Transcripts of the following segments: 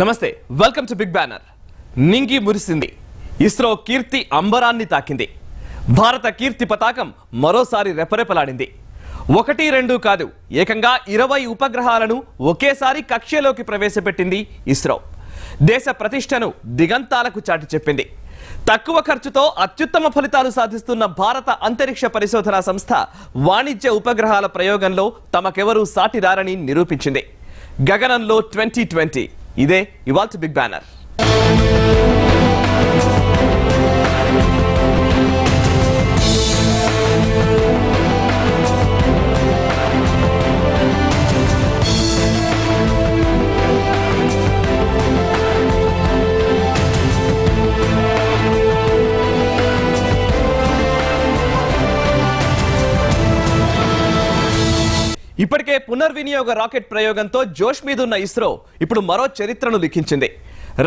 నమస్తే welcome to big banner నింగి మురిసింది ఇస్రో కీర్తి అంబరాన్ని తాకింది భారత కీర్తి పతాకం మరోసారి రెపరెపలాడింది ఒకటి రెండు కాదు ఏకంగా 20 ఉపగ్రహాలను ఒకేసారి కక్షలోకి ప్రవేశపెట్టింది ఇస్రో దేశ ప్రతిష్టను దిగంతాలకు చాటి చెప్పింది తక్కువ ఖర్చుతో అత్యుత్తమ ఫలితాలు సాధిస్తున్న భారత అంతరిక్ష పరిశోధనా సంస్థ వాణిజ్య ఉపగ్రహాల ప్రయోగంలో తమకెవరూ సాటి రారని నిరూపించింది గగనంలో 2020 ఇదే ఇవాల్టి బిగ్ బ్యానర్ ఇప్పటికే పునర్వినియోగ రాకెట్ ప్రయోగంతో జోష్ మీదున్న ఇస్రో ఇప్పుడు మరో చరిత్రను లిఖించింది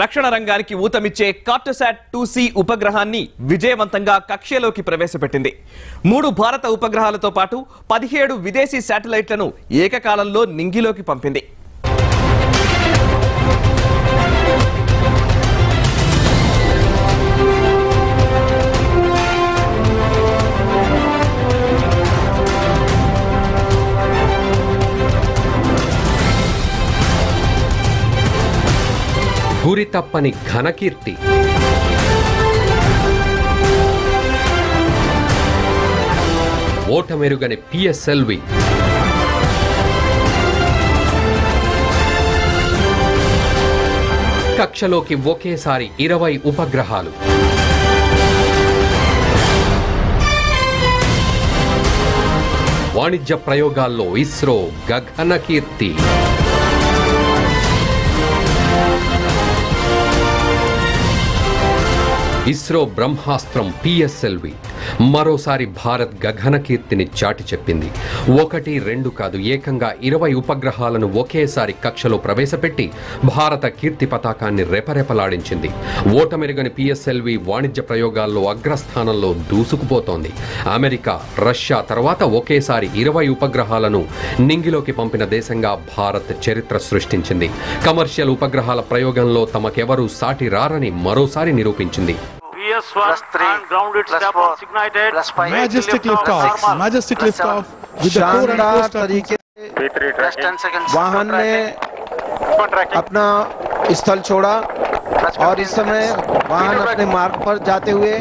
రక్షణ రంగానికి ఊతమిచ్చే కార్టోసాట్ 2C ఉపగ్రహాన్ని విజయవంతంగా కక్షలోకి ప్రవేశపెట్టింది 3 భారత ఉపగ్రహాలతో పాటు 17 విదేశీ శాటిలైట్లను ఏకకాలంలో నింగిలోకి పంపింది గురి తప్పని ఘనకీర్తి ఓటమెరుగని పిఎస్ఎల్వి కక్షలోకి ఒకేసారి 20 ఉపగ్రహాలు వాణిజ్య ప్రయోగాల్లో ఇస్రో గగన కీర్తి ఇస్రో బ్రహ్మాస్త్రం పిఎస్ఎల్వి మరోసారి భారత్ గగన కీర్తిని చాటి చెప్పింది ఒకటి రెండు కాదు ఏకంగా 20 ఉపగ్రహాలను ఒకేసారి కక్షలో ప్రవేశపెట్టి భారత కీర్తి పతాకాన్ని రెపరెపలాడించింది ఓటమెరుగని పిఎస్ఎల్వి వాణిజ్య ప్రయోగాల్లో అగ్రస్థానంలో దూసుకుపోతోంది అమెరికా రష్యా తర్వాత ఒకేసారి 20 ఉపగ్రహాలను నింగిలోకి పంపిన దేశంగా భారత్ చరిత్ర సృష్టించింది కమర్షియల్ ఉపగ్రహాల ప్రయోగంలో తమకెవరూ సాటి రారని మరోసారి నిరూపించింది Majestic liftoff with the core and coast तरीके वाहन ने अपना स्थल छोड़ा और इस समय वाहन अपने मार्ग पर जाते हुए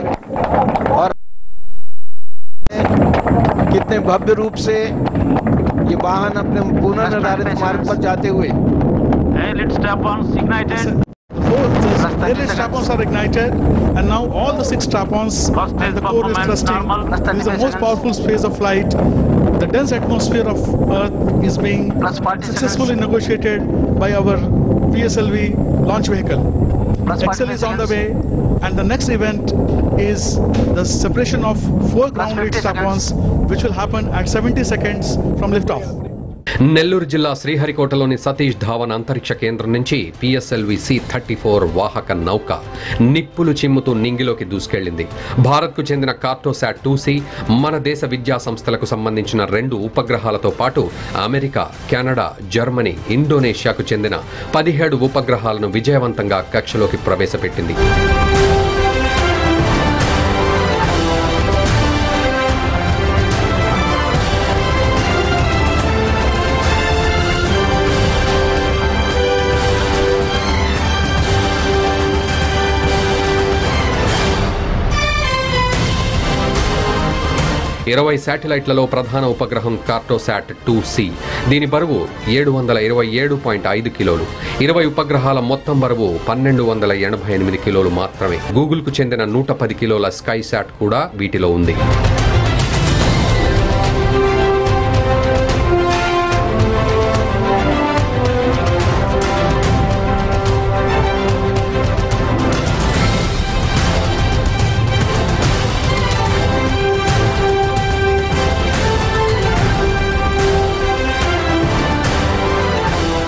और कितने भव्य रूप से ये वाहन अपने पुनर्निर्धारित मार्ग पर जाते हुए The strap-ons are ignited, and now all the 6 strap-ons and the core is thrusting. This is the most powerful phase of flight. The dense atmosphere of Earth is being successfully negotiated by our PSLV launch vehicle. Excel is on the way, and the next event is the separation of 4 ground-reach strap-ons, which will happen at 70 seconds from liftoff. Nellore జిల్లా శ్రీహరికోటలోని సతీష్ ధావన్ అంతరిక్ష కేంద్రం నుంచి PSLV C-34 వాహక నౌక నిప్పులు చిమ్ముతూ నింగిలోకి దూసుకెళ్లింది భారత్కు చెందిన కార్టోసాట్ 2C మన దేశ విద్యా సంస్థలకు సంబంధించిన 2 ఉపగ్రహాలతో పాటు అమెరికా కెనడా జర్మనీ ఇండోనేషియాకు చెందిన 17 ఉపగ్రహాలను విజయవంతంగా కక్షలోకి ప్రవేశపెట్టింది 20 శాటిలైట్లలో ప్రధాన ఉపగ్రహం కార్టోసాట్ 2C దీని బరువు 727.5 కిలోలు 20 ఉపగ్రహాల మొత్తం బరువు 1288 కిలోలు మాత్రమే గూగుల్కు చెందిన 110 కిలోల స్కైసాట్ కూడా వీటిలో ఉంది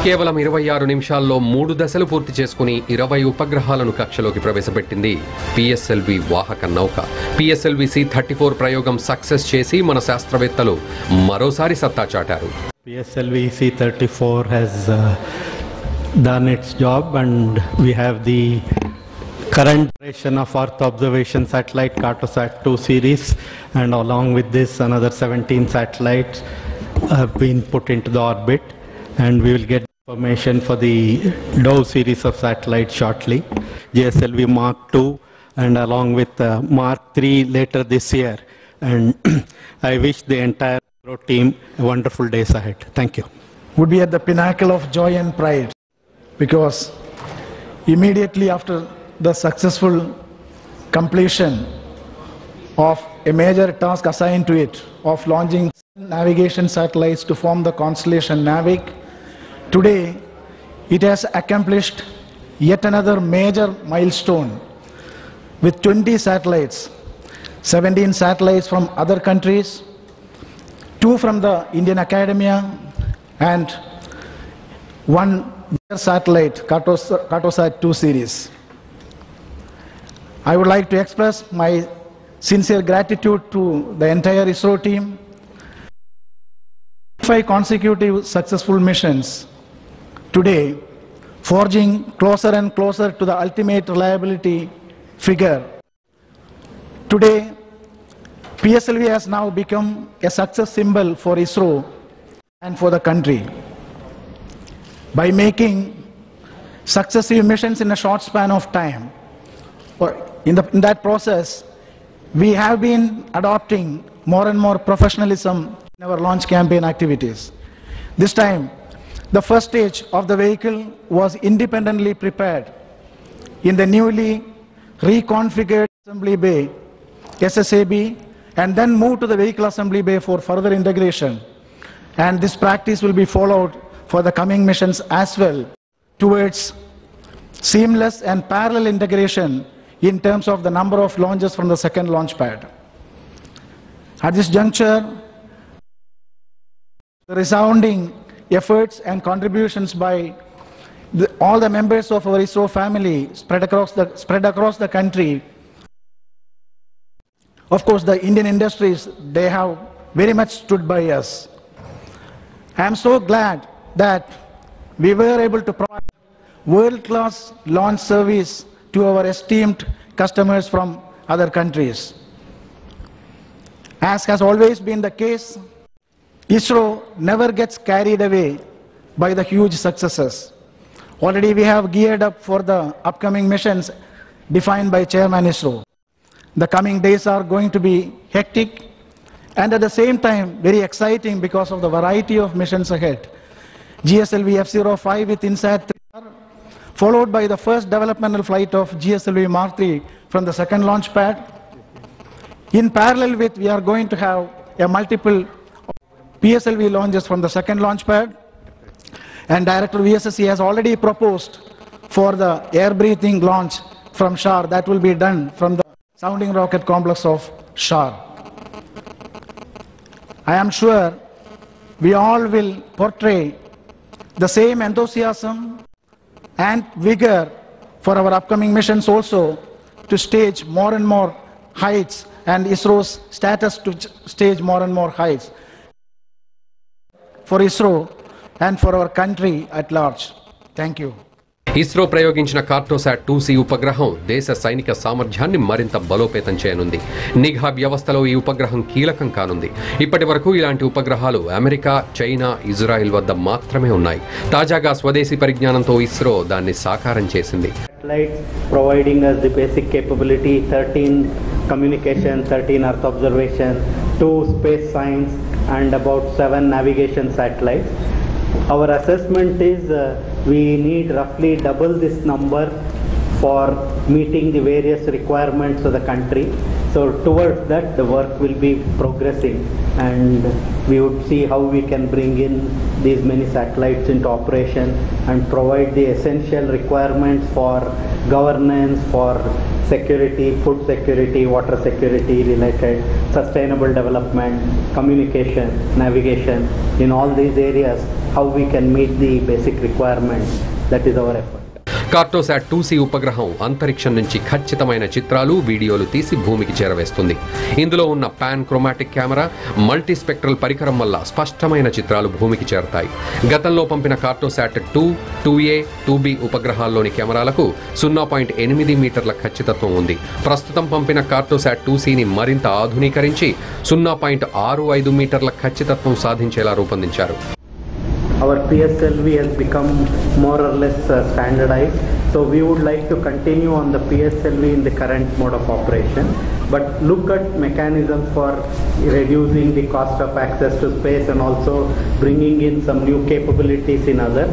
కేవలం 26 నిమిషాల్లో 3 దశలు పూర్తి చేసుకుని 20 ఉపగ్రహాలను కక్షలోకి ప్రవేశపెట్టింది పిఎస్ఎల్వి వాహక నౌక. పిఎస్ఎల్వి C-34 ప్రయోగం సక్సెస్ చేసి మన శాస్త్రవేత్తలు మరోసారి సత్తా చాటారు. PSLV C-34 has done its job, and we have the current generation of Earth observation satellite Cartosat 2 series, and along with this another 17 satellites have been put into the orbit, and we will get information for the Dove series of satellites shortly, GSLV Mark II, and along with Mark III later this year. And I wish the entire ISRO team a wonderful days ahead. Thank you. Would be at the pinnacle of joy and pride, because immediately after the successful completion of a major task assigned to it of launching navigation satellites to form the constellation NAVIC, today it has accomplished yet another major milestone with 20 satellites, 17 satellites from other countries, 2 from the Indian Academia, and 1 satellite, Cartosat 2 series. I would like to express my sincere gratitude to the entire ISRO team. 5 consecutive successful missions today, forging closer and closer to the ultimate reliability figure. Today, PSLV has now become a success symbol for ISRO and for the country. By making successive missions in a short span of time, in that process, we have been adopting more and more professionalism in our launch campaign activities. This time, the first stage of the vehicle was independently prepared in the newly reconfigured assembly bay, SSAB, and then moved to the vehicle assembly bay for further integration. And this practice will be followed for the coming missions as well, towards seamless and parallel integration in terms of the number of launches from the second launch pad. At this juncture, the resounding efforts and contributions by all the members of our ISRO family spread across the country. Of course, the Indian industries, they have very much stood by us. I am so glad that we were able to provide world-class launch service to our esteemed customers from other countries. As has always been the case, ISRO never gets carried away by the huge successes. Already we have geared up for the upcoming missions defined by Chairman ISRO. The coming days are going to be hectic and at the same time very exciting because of the variety of missions ahead. GSLV F-05 with INSAT 3, followed by the first developmental flight of GSLV Mark III from the second launch pad. In parallel with, we are going to have a multiple PSLV launches from the second launch pad, and Director VSSC has already proposed for the air-breathing launch from SHAR that will be done from the sounding rocket complex of SHAR. I am sure we all will portray the same enthusiasm and vigor for our upcoming missions also to stage more and more heights, and ISRO's status to stage more and more heights for ISRO and for our country at large. Thank you. ISRO ప్రయోగించిన Cartosat 2C ఉపగ్రహం దేశ సైనిక సామర్థ్యాన్ని మరింత బలోపేతం చేయనుంది. నిఘా వ్యవస్థలో ఈ ఉపగ్రహం కీలకం కానుంది. ఇప్పటి వరకు ఇలాంటి ఉపగ్రహాలు అమెరికా, చైనా, ఇజ్రాయెల్ వద్ద మాత్రమే ఉన్నాయి. తాజాగా స్వదేశీ పరిజ్ఞానంతో ఇస్రో దాన్ని సాకారం చేసింది. Providing us the basic capability, 13 communication, 13 earth observation, 2 space science and about 7 navigation satellites. Our assessment is we need roughly double this number for meeting the various requirements of the country. So towards that the work will be progressing, and we would see how we can bring in these many satellites into operation and provide the essential requirements for governance, for security, food security, water security related, sustainable development, communication, navigation. In all these areas, how we can meet the basic requirements. That is our effort. Cartosat 2C ఉపగ్రహం అంతరిక్షం నుంచి ఖచ్చితమైన చిత్రాలు, వీడియోలు తీసి భూమికి చేరవేస్తుంది. ఇందులో ఉన్న పాన్ క్రోమాటిక్ కెమెరా, మల్టీస్పెక్ట్రల్ పరికరం వల్ల స్పష్టమైన చిత్రాలు భూమికి చేరతాయి. గతంలో పంపిన కార్టోసాట్ 2, 2A, 2B ఉపగ్రహాల్లోని కెమెరాలకు 0.8 మీటర్ల ఖచ్చితత్వం ఉంది. ప్రస్తుతం పంపిన కార్టోసాట్ 2Cని మరింత ఆధునీకరించి 0.65 మీటర్ల ఖచ్చితత్వం సాధించేలా రూపొందించారు. Our PSLV has become more or less standardized, so we would like to continue on the PSLV in the current mode of operation, but look at mechanisms for reducing the cost of access to space and also bringing in some new capabilities in other.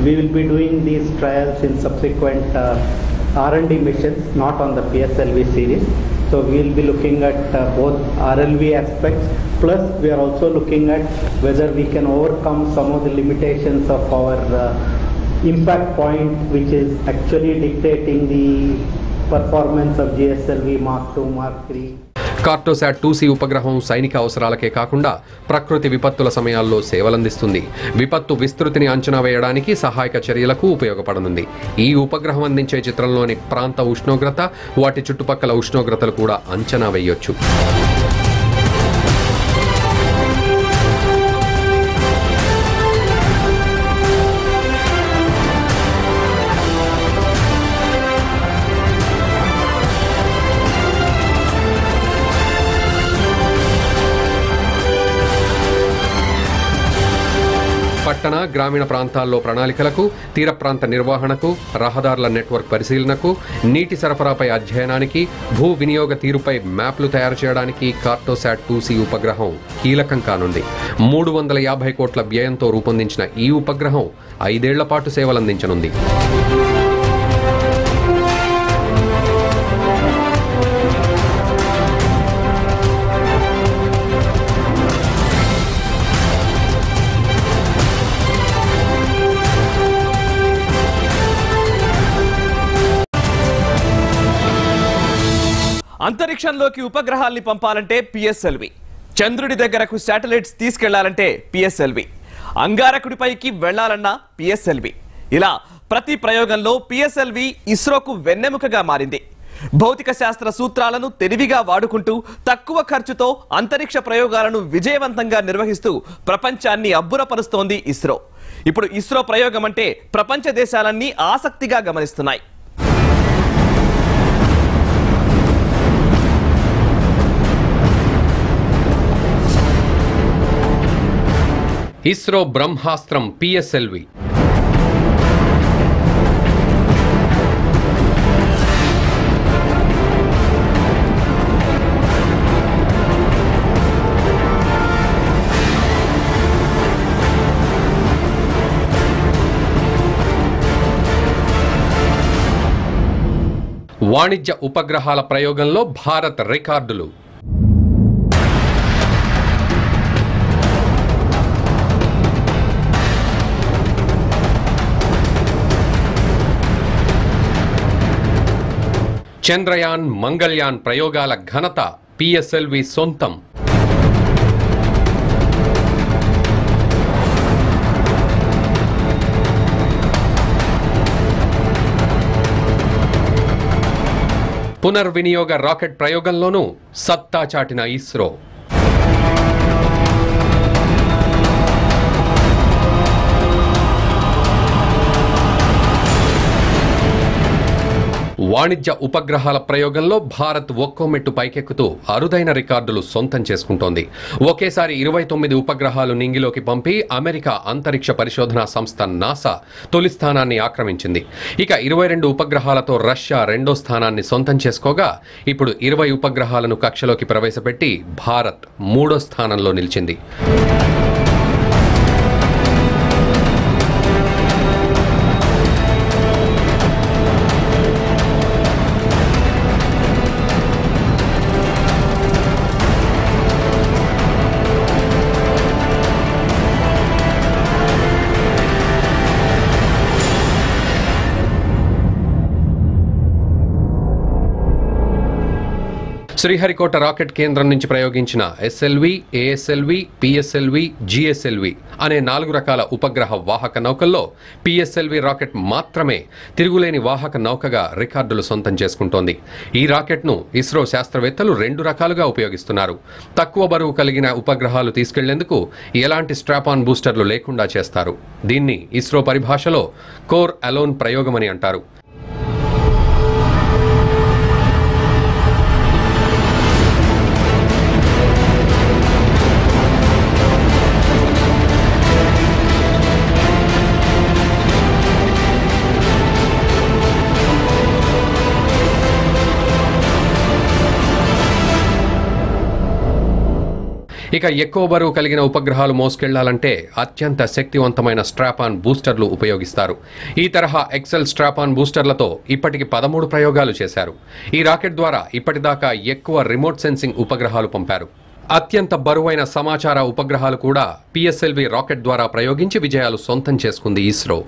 We will be doing these trials in subsequent R&D missions, not on the PSLV series. So we will be looking at both RLV aspects, plus we are also looking at whether we can overcome some of the limitations of our impact point, which is actually dictating the performance of GSLV Mark II, Mark III. Cartosat 2C ఉపగ్రహం సైనిక అవసరాలకే కాకుండా ప్రకృతి విపత్తుల సమయాల్లో సేవలందిస్తుంది. విపత్తు విస్తృతిని అంచనా వేయడానికి సహాయక చర్యలకు ఉపయోగపడనుంది. ఈ ఉపగ్రహం అందించే చిత్రంలోని ప్రాంత ఉష్ణోగ్రత, వాటి చుట్టుపక్కల ఉష్ణోగ్రతలు కూడా అంచనా వేయొచ్చు. పట్టణ, గ్రామీణ ప్రాంతాల్లో ప్రణాళికలకు, తీర ప్రాంత నిర్వహణకు, రహదారుల నెట్వర్క్ పరిశీలనకు, నీటి సరఫరాపై అధ్యయనానికి, భూ వినియోగ తీరుపై మ్యాప్లు తయారు చేయడానికి కార్టోసాట్ 2C ఉపగ్రహం కీలకం కానుంది. 350 కోట్ల వ్యయంతో రూపొందించిన ఈ ఉపగ్రహం 5 ఏళ్ల పాటు సేవలందించనుంది. అంతరిక్షంలోకి ఉపగ్రహాల్ని పంపాలంటే PSLV, చంద్రుడి దగ్గరకు శాటిలైట్స్ తీసుకెళ్లాలంటే PSLV, అంగారకుడిపైకి వెళ్లాలన్నా PSLV. ఇలా ప్రతి ప్రయోగంలో PSLV ఇస్రోకు వెన్నెముకగా మారింది. భౌతిక శాస్త్ర సూత్రాలను తెలివిగా వాడుకుంటూ తక్కువ ఖర్చుతో అంతరిక్ష ప్రయోగాలను విజయవంతంగా నిర్వహిస్తూ ప్రపంచాన్ని అబ్బురపరుస్తోంది ఇస్రో. ఇప్పుడు ఇస్రో ప్రయోగం అంటే ప్రపంచ దేశాలన్నీ ఆసక్తిగా గమనిస్తున్నాయి. ఇస్రో బ్రహ్మాస్త్రం PSLV. వాణిజ్య ఉపగ్రహాల ప్రయోగంలో భారత్ రికార్డులు. చంద్రయాన్, మంగళ్యాన్ ప్రయోగాల ఘనత PSLV సొంతం. పునర్వినియోగ రాకెట్ ప్రయోగంలోనూ సత్తా చాటిన ఇస్రో. వాణిజ్య ఉపగ్రహాల ప్రయోగంలో భారత్ ఒక్కో మెట్టు పైకెక్కుతూ అరుదైన రికార్డులు సొంతం చేసుకుంటోంది. ఒకేసారి 29 ఉపగ్రహాలు నింగిలోకి పంపి అమెరికా అంతరిక్ష పరిశోధనా సంస్థ నాసా తొలి స్థానాన్ని ఆక్రమించింది. ఇక 22 ఉపగ్రహాలతో రష్యా రెండో స్థానాన్ని సొంతం చేసుకోగా ఇప్పుడు 20 ఉపగ్రహాలను కక్షలోకి ప్రవేశపెట్టి భారత్ మూడో స్థానంలో నిలిచింది. శ్రీహరికోట రాకెట్ కేంద్రం నుంచి ప్రయోగించిన ఎస్ఎల్వి, ఏఎస్ఎల్వి, పిఎస్ఎల్వి, జిఎస్ఎల్వి అనే 4 రకాల ఉపగ్రహ వాహక నౌకల్లో పిఎస్ఎల్వి రాకెట్ మాత్రమే తిరుగులేని వాహక నౌకగా రికార్డులు సొంతం చేసుకుంటోంది. ఈ రాకెట్ను ఇస్రో శాస్త్రవేత్తలు 2 రకాలుగా ఉపయోగిస్తున్నారు. తక్కువ బరువు కలిగిన ఉపగ్రహాలు తీసుకెళ్లేందుకు ఎలాంటి స్ట్రాప్-ఆన్ బూస్టర్లు లేకుండా చేస్తారు. దీన్ని ఇస్రో పరిభాషలో కోర్ అలోన్ ప్రయోగమని అంటారు. ఇక ఎక్కువ బరువు కలిగిన ఉపగ్రహాలు మోసుకెళ్లాలంటే అత్యంత శక్తివంతమైన స్ట్రాప్-ఆన్ బూస్టర్లు ఉపయోగిస్తారు. ఈ తరహా ఎక్సెల్ స్ట్రాప్-ఆన్ బూస్టర్లతో ఇప్పటికి 13 ప్రయోగాలు చేశారు. ఈ రాకెట్ ద్వారా ఇప్పటిదాకా ఎక్కువ రిమోట్ సెన్సింగ్ ఉపగ్రహాలు పంపారు. అత్యంత బరువైన సమాచార ఉపగ్రహాలు కూడా పిఎస్ఎల్వి రాకెట్ ద్వారా ప్రయోగించి విజయాలు సొంతం చేసుకుంది ఇస్రో.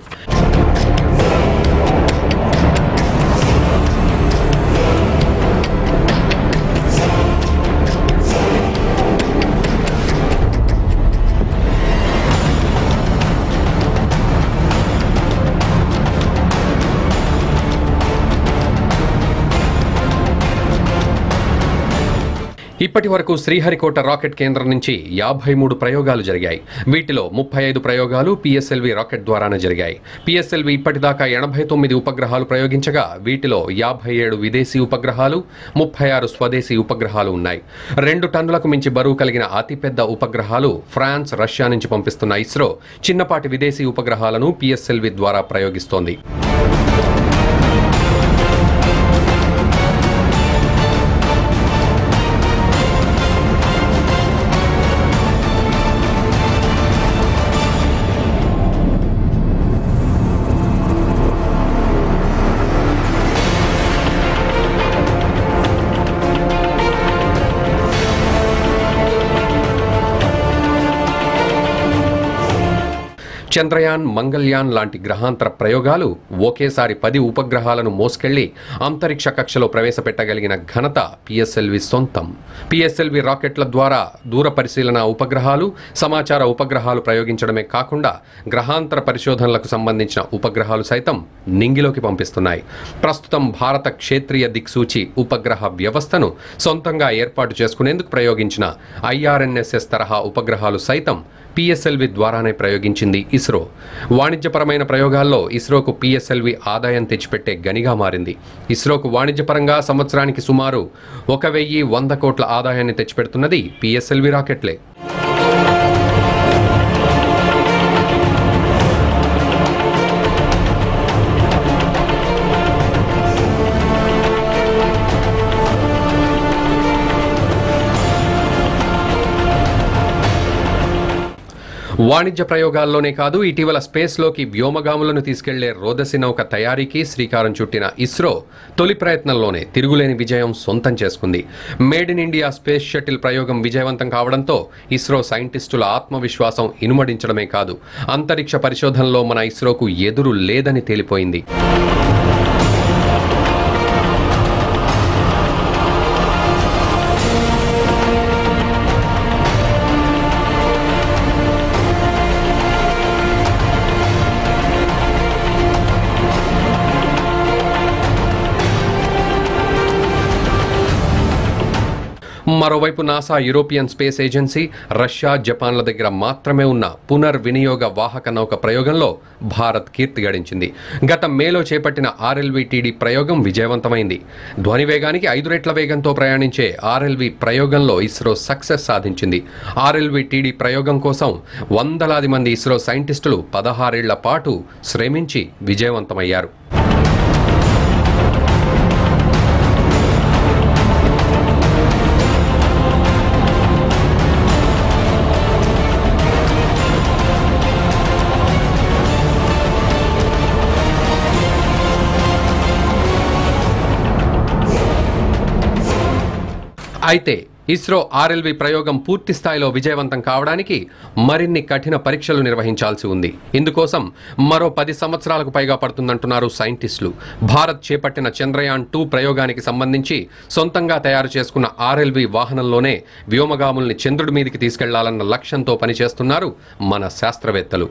ఇప్పటి వరకు శ్రీహరికోట రాకెట్ కేంద్రం నుంచి 53 ప్రయోగాలు జరిగాయి. వీటిలో 35 ప్రయోగాలు పిఎస్ఎల్వి రాకెట్ ద్వారానే జరిగాయి. పిఎస్ఎల్వి ఇప్పటిదాకా 89 ఉపగ్రహాలు ప్రయోగించగా వీటిలో 57 విదేశీ ఉపగ్రహాలు, 36 స్వదేశీ ఉపగ్రహాలు ఉన్నాయి. 2 టన్నులకు మించి బరువు కలిగిన అతిపెద్ద ఉపగ్రహాలు ఫ్రాన్స్, రష్యా నుంచి పంపిస్తున్న ఇస్రో చిన్నపాటి విదేశీ ఉపగ్రహాలను పిఎస్ఎల్వి ద్వారా ప్రయోగిస్తోంది. చంద్రయాన్, మంగళ్యాన్ లాంటి గ్రహాంతర ప్రయోగాలు ఒకేసారి 10 ఉపగ్రహాలను మోసుకెళ్లి అంతరిక్ష కక్షలో ప్రవేశపెట్టగలిగిన ఘనత పిఎస్ఎల్వి సొంతం. పిఎస్ఎల్వి రాకెట్ల ద్వారా దూర పరిశీలన ఉపగ్రహాలు, సమాచార ఉపగ్రహాలు ప్రయోగించడమే కాకుండా గ్రహాంతర పరిశోధనలకు సంబంధించిన ఉపగ్రహాలు సైతం నింగిలోకి పంపిస్తున్నాయి. ప్రస్తుతం భారత క్షేత్రీయ దిక్సూచి ఉపగ్రహ వ్యవస్థను సొంతంగా ఏర్పాటు చేసుకునేందుకు ప్రయోగించిన ఐఆర్ఎన్ఎస్ఎస్ తరహా ఉపగ్రహాలు సైతం పిఎస్ఎల్వి ద్వారానే ప్రయోగించింది ఇస్రో. వాణిజ్యపరమైన ప్రయోగాల్లో ఇస్రోకు పిఎస్ఎల్వి ఆదాయం తెచ్చిపెట్టే గనిగా మారింది. ఇస్రోకు వాణిజ్యపరంగా సంవత్సరానికి సుమారు 1100 కోట్ల ఆదాయాన్ని తెచ్చిపెడుతున్నది పిఎస్ఎల్వి రాకెట్లే. వాణిజ్య ప్రయోగాల్లోనే కాదు, ఇటీవల స్పేస్లోకి వ్యోమగాములను తీసుకెళ్లే రోదసి నౌక తయారీకి శ్రీకారం చుట్టిన ఇస్రో తొలి ప్రయత్నంలోనే తిరుగులేని విజయం సొంతం చేసుకుంది. Made in India space shuttle ప్రయోగం విజయవంతం కావడంతో ఇస్రో సైంటిస్టుల ఆత్మవిశ్వాసం ఇనుమడించడమే కాదు, అంతరిక్ష పరిశోధనలో మన ఇస్రోకు ఎదురు లేదని తేలిపోయింది. మరోవైపు NASA, European space agency, Russia, జపాన్ల దగ్గర మాత్రమే ఉన్న పునర్వినియోగ వాహక నౌక ప్రయోగంలో భారత్ కీర్తి గడించింది. గత మేలో చేపట్టిన ఆర్ఎల్వి-టీడీ ప్రయోగం విజయవంతమైంది. ధ్వని వేగానికి 5 రెట్ల వేగంతో ప్రయాణించే ఆర్ఎల్వి ప్రయోగంలో ఇస్రో సక్సెస్ సాధించింది. ఆర్ఎల్వి-టీడీ ప్రయోగం కోసం వందలాది మంది ఇస్రో సైంటిస్టులు 16 ఏళ్ల పాటు శ్రమించి విజయవంతమయ్యారు. అయితే ఇస్రో ఆర్ఎల్వి ప్రయోగం పూర్తి స్థాయిలో విజయవంతం కావడానికి మరిన్ని కఠిన పరీక్షలు నిర్వహించాల్సి ఉంది. ఇందుకోసం మరో 10 సంవత్సరాలకు పైగా పడుతుందంటున్నారు సైంటిస్టులు. భారత్ చేపట్టిన చంద్రయాన్ 2 ప్రయోగానికి సంబంధించి సొంతంగా తయారు చేసుకున్న ఆర్ఎల్వి వాహనంలోనే వ్యోమగాముల్ని చంద్రుడి మీదికి తీసుకెళ్లాలన్న లక్ష్యంతో పనిచేస్తున్నారు మన శాస్త్రవేత్తలు.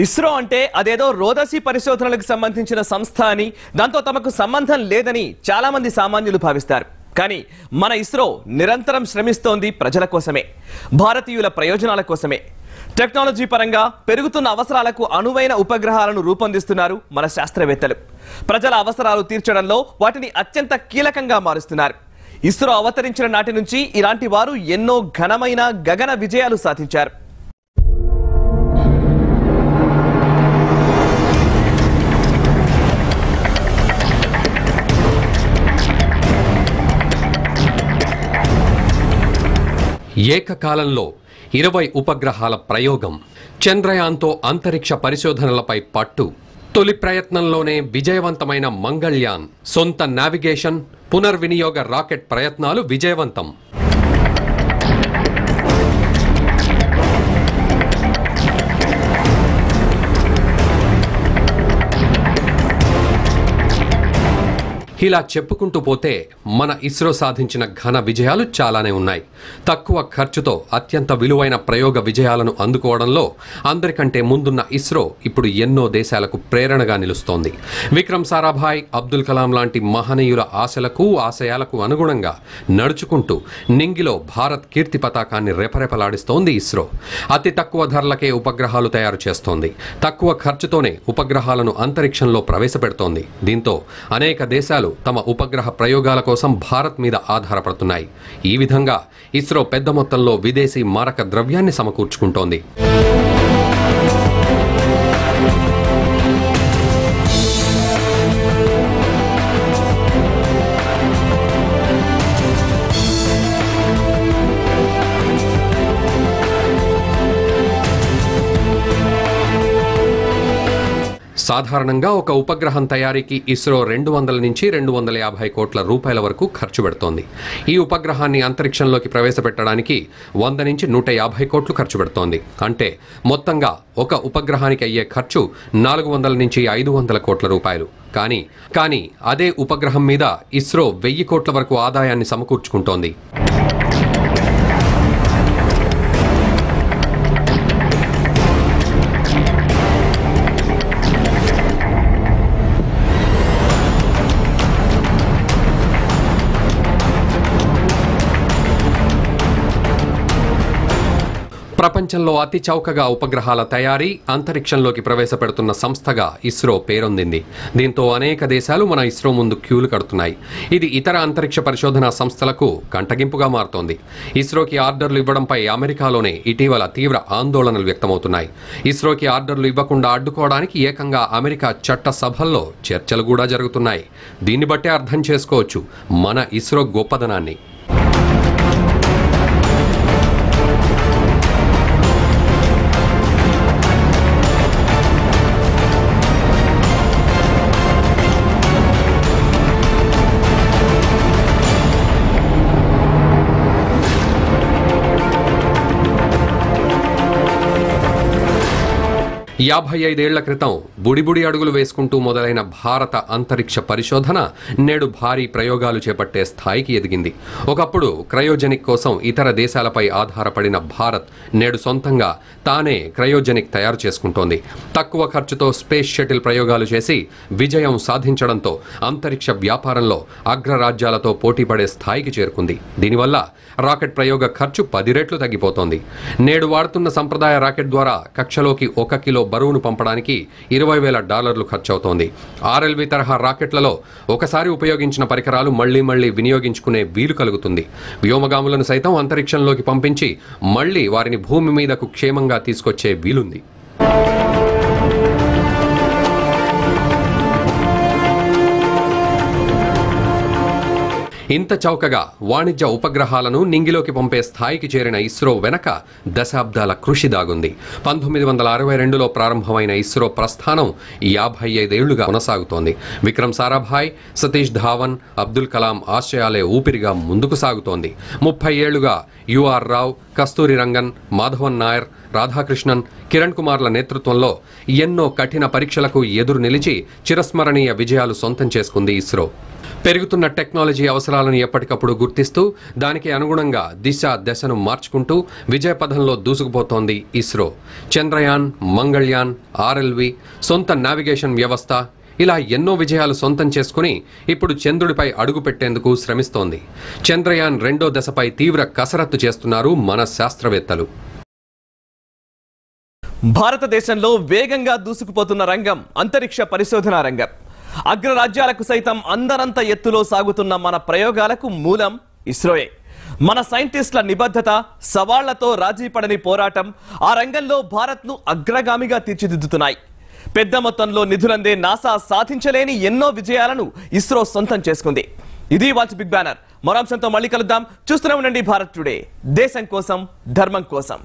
ఇస్రో అంటే అదేదో రోదసి పరిశోధనలకు సంబంధించిన సంస్థ అని, దాంతో తమకు సంబంధం లేదని చాలా మంది సామాన్యులు భావిస్తారు. కానీ మన ఇస్రో నిరంతరం శ్రమిస్తోంది ప్రజల కోసమే, భారతీయుల ప్రయోజనాల కోసమే. టెక్నాలజీ పరంగా పెరుగుతున్న అవసరాలకు అనువైన ఉపగ్రహాలను రూపొందిస్తున్నారు మన శాస్త్రవేత్తలు. ప్రజల అవసరాలు తీర్చడంలో వాటిని అత్యంత కీలకంగా మారుస్తున్నారు. ఇస్రో అవతరించిన నాటి నుంచి ఇలాంటి వారు ఎన్నో ఘనమైన గగన విజయాలు సాధించారు. ఏకకాలంలో 20 ఉపగ్రహాల ప్రయోగం, చంద్రయాన్తో అంతరిక్ష పరిశోధనలపై పట్టు, తొలి ప్రయత్నంలోనే విజయవంతమైన మంగళ్యాన్, సొంత నావిగేషన్, పునర్వినియోగ రాకెట్ ప్రయత్నాలు విజయవంతం. ఇలా చెప్పుకుంటూ పోతే మన ఇస్రో సాధించిన ఘన విజయాలు చాలానే ఉన్నాయి. తక్కువ ఖర్చుతో అత్యంత విలువైన ప్రయోగ విజయాలను అందుకోవడంలో అందరికంటే ముందున్న ఇస్రో ఇప్పుడు ఎన్నో దేశాలకు ప్రేరణగా నిలుస్తోంది. విక్రమ్ సారాభాయ్, అబ్దుల్ కలాం లాంటి మహనీయుల ఆశలకు ఆశయాలకు అనుగుణంగా నడుచుకుంటూ నింగిలో భారత్ కీర్తి పతాకాన్ని రెపరెపలాడిస్తోంది ఇస్రో. అతి తక్కువ ధరలకే ఉపగ్రహాలు తయారు చేస్తోంది. తక్కువ ఖర్చుతోనే ఉపగ్రహాలను అంతరిక్షంలో ప్రవేశపెడుతోంది. దీంతో అనేక దేశాలు తమ ఉపగ్రహ ప్రయోగాల కోసం భారత్ మీద ఆధారపడుతున్నాయి. ఈ విధంగా ఇస్రో పెద్ద మొత్తంలో విదేశీ మారక ద్రవ్యాన్ని సమకూర్చుకుంటోంది. సాధారణంగా ఒక ఉపగ్రహం తయారీకి ఇస్రో 200 నుంచి 250 కోట్ల రూపాయల వరకు ఖర్చు పెడుతోంది. ఈ ఉపగ్రహాన్ని అంతరిక్షంలోకి ప్రవేశపెట్టడానికి 100 నుంచి 150 కోట్లు ఖర్చు పెడుతోంది. అంటే మొత్తంగా ఒక ఉపగ్రహానికి అయ్యే ఖర్చు 400 నుంచి 500 కోట్ల రూపాయలు. కానీ అదే ఉపగ్రహం మీద ఇస్రో 1000 కోట్ల వరకు ఆదాయాన్ని సమకూర్చుకుంటోంది. ప్రపంచంలో అతి చౌకగా ఉపగ్రహాల తయారీ, అంతరిక్షంలోకి ప్రవేశపెడుతున్న సంస్థగా ఇస్రో పేరొందింది. దీంతో అనేక దేశాలు మన ఇస్రో ముందు క్యూలు కడుతున్నాయి. ఇది ఇతర అంతరిక్ష పరిశోధనా సంస్థలకు కంటగింపుగా మారుతోంది. ఇస్రోకి ఆర్డర్లు ఇవ్వడంపై అమెరికాలోనే ఇటీవల తీవ్ర ఆందోళనలు వ్యక్తమవుతున్నాయి. ఇస్రోకి ఆర్డర్లు ఇవ్వకుండా అడ్డుకోవడానికి ఏకంగా అమెరికా చట్ట సభల్లో చర్చలు కూడా జరుగుతున్నాయి. దీన్ని బట్టే అర్థం చేసుకోవచ్చు మన ఇస్రో గొప్పదనాన్ని. యాభై 55 ఏళ్ల క్రితం బుడిబుడి అడుగులు వేసుకుంటూ మొదలైన భారత అంతరిక్ష పరిశోధన నేడు భారీ ప్రయోగాలు చేపట్టే స్థాయికి ఎదిగింది. ఒకప్పుడు క్రయోజెనిక్ కోసం ఇతర దేశాలపై ఆధారపడిన భారత్ నేడు సొంతంగా తానే క్రయోజెనిక్ తయారు చేసుకుంటోంది. తక్కువ ఖర్చుతో స్పేస్ షటిల్ ప్రయోగాలు చేసి విజయం సాధించడంతో అంతరిక్ష వ్యాపారంలో అగ్రరాజ్యాలతో పోటీపడే స్థాయికి చేరుకుంది. దీనివల్ల రాకెట్ ప్రయోగ ఖర్చు 10 రెట్లు తగ్గిపోతోంది. నేడు వాడుతున్న సంప్రదాయ రాకెట్ ద్వారా కక్షలోకి 1 కిలో బరువును పంపడానికి $20,000 ఖర్చవుతోంది. ఆర్ఎల్వి తరహా రాకెట్లలో ఒకసారి ఉపయోగించిన పరికరాలు మళ్లీ వినియోగించుకునే వీలు కలుగుతుంది. వ్యోమగాములను సైతం అంతరిక్షంలోకి పంపించి మళ్లీ వారిని భూమి మీదకు క్షేమంగా తీసుకొచ్చే వీలుంది. ఇంత చౌకగా వాణిజ్య ఉపగ్రహాలను నింగిలోకి పంపే స్థాయికి చేరిన ఇస్రో వెనక దశాబ్దాల కృషి దాగుంది. 1962లో ప్రారంభమైన ఇస్రో ప్రస్థానం 55 ఏళ్లుగా కొనసాగుతోంది. విక్రమ్ సారాభాయ్, సతీష్ ధావన్, అబ్దుల్ కలాం ఆశయాలే ఊపిరిగా ముందుకు సాగుతోంది. 30 ఏళ్లుగా యుఆర్ రావ్, కస్తూరి రంగన్, మాధవన్ నాయర్, రాధాకృష్ణన్, కిరణ్ కుమార్ల నేతృత్వంలో ఎన్నో కఠిన పరీక్షలకు ఎదురు నిలిచి చిరస్మరణీయ విజయాలు సొంతం చేసుకుంది ఇస్రో. పెరుగుతున్న టెక్నాలజీ అవసరాలను ఎప్పటికప్పుడు గుర్తిస్తూ దానికి అనుగుణంగా దశను మార్చుకుంటూ విజయపథంలో దూసుకుపోతోంది ఇస్రో. చంద్రయాన్, మంగళ్యాన్, ఆర్ఎల్వి, సొంత నావిగేషన్ వ్యవస్థ, ఇలా ఎన్నో విజయాలు సొంతం చేసుకుని ఇప్పుడు చంద్రుడిపై అడుగు పెట్టేందుకు శ్రమిస్తోంది. చంద్రయాన్ 2వ దశపై తీవ్ర కసరత్తు చేస్తున్నారు మన శాస్త్రవేత్తలు. భారతదేశంలో వేగంగా దూసుకుపోతున్న రంగం అంతరిక్ష పరిశోధనా రంగం. అగ్రరాజ్యాలకు సైతం అందరంత ఎత్తులో సాగుతున్న మన ప్రయోగాలకు మూలం ఇస్రోయే. మన సైంటిస్టుల నిబద్ధత, సవాళ్లతో రాజీపడని పోరాటం ఆ రంగంలో భారత్ను అగ్రగామిగా తీర్చిదిద్దుతున్నాయి. పెద్ద మొత్తంలో నిధులందే నాసా సాధించలేని ఎన్నో విజయాలను ఇస్రో సొంతం చేసుకుంది. ఇది వాచ్ బిగ్ బ్యానర్. మరో అంశంతో మళ్ళీ కలుద్దాం. చూస్తూనే ఉండండి భారత్ టుడే. దేశం కోసం, ధర్మం కోసం.